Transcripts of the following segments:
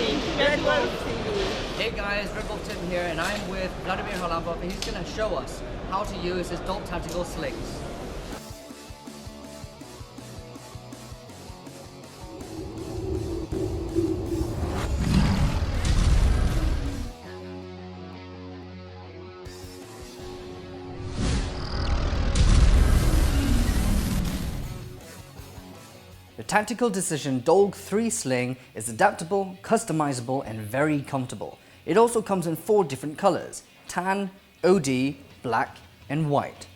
watching RedWolf TV. Hey guys, RedWolf Tim here, and I'm with Vladimir Holambov, and he's going to show us how to use his DOLG tactical slings. The Tactical Decision DOLG 3 sling is adaptable, customizable, and very comfortable. It also comes in 4 different colors: tan, OD, black, and white.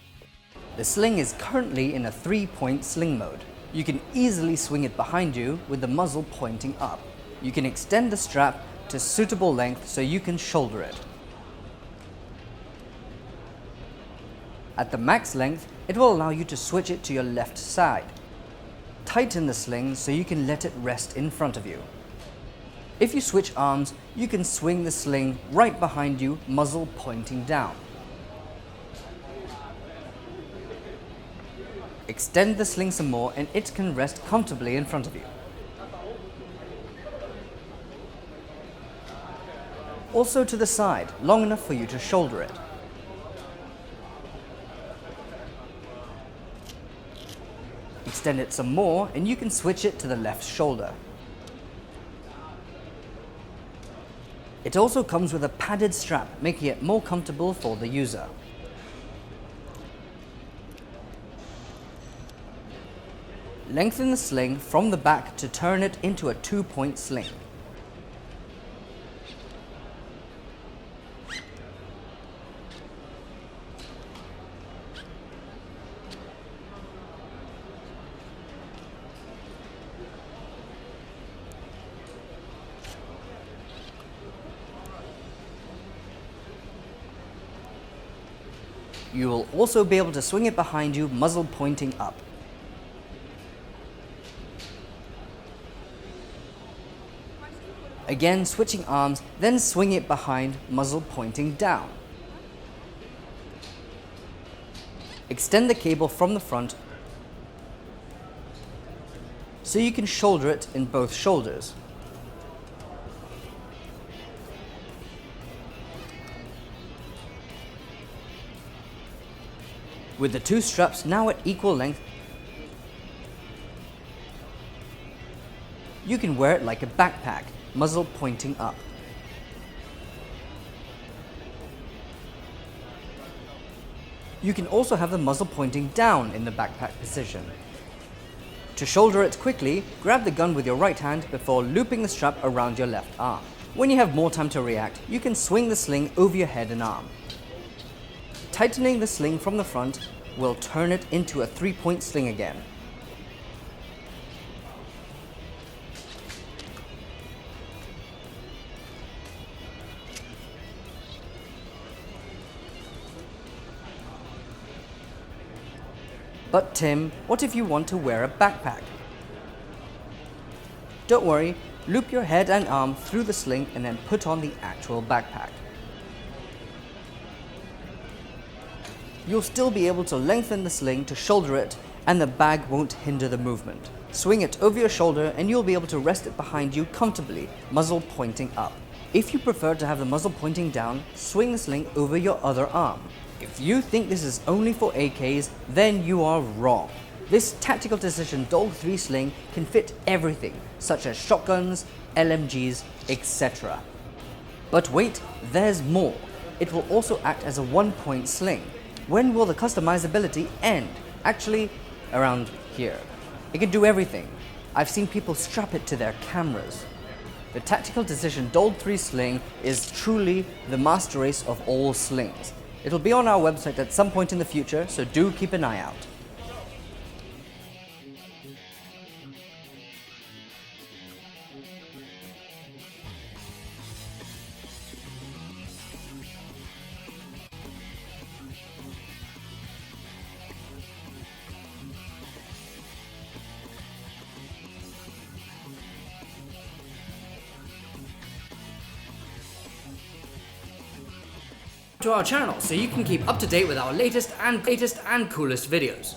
The sling is currently in a 3-point sling mode. You can easily swing it behind you with the muzzle pointing up. You can extend the strap to suitable length so you can shoulder it. At the max length, it will allow you to switch it to your left side. Tighten the sling so you can let it rest in front of you. If you switch arms, you can swing the sling right behind you, muzzle pointing down. Extend the sling some more and it can rest comfortably in front of you. Also to the side, long enough for you to shoulder it. Extend it some more and you can switch it to the left shoulder. It also comes with a padded strap, making it more comfortable for the user. Lengthen the sling from the back to turn it into a 2-point sling. You will also be able to swing it behind you, muzzle pointing up. Again, switching arms, then swing it behind, muzzle pointing down. Extend the cable from the front so you can shoulder it in both shoulders. With the 2 straps now at equal length, you can wear it like a backpack, muzzle pointing up. You can also have the muzzle pointing down in the backpack position. To shoulder it quickly, grab the gun with your right hand before looping the strap around your left arm. When you have more time to react, you can swing the sling over your head and arm. Tightening the sling from the front will turn it into a 3-point sling again. But Tim, what if you want to wear a backpack? Don't worry, loop your head and arm through the sling and then put on the actual backpack. You'll still be able to lengthen the sling to shoulder it, and the bag won't hinder the movement. Swing it over your shoulder and you'll be able to rest it behind you comfortably, muzzle pointing up. If you prefer to have the muzzle pointing down, swing the sling over your other arm. If you think this is only for AKs, then you are wrong. This Tactical Decision DOLG 3 sling can fit everything, such as shotguns, LMGs, etc. But wait, there's more. It will also act as a 1-point sling. When will the customizability end? Actually, around here. It can do everything. I've seen people strap it to their cameras. The Tactical Decision DOLG 3 sling is truly the master race of all slings. It'll be on our website at some point in the future, so do keep an eye out. To our channel so you can keep up to date with our latest and coolest videos.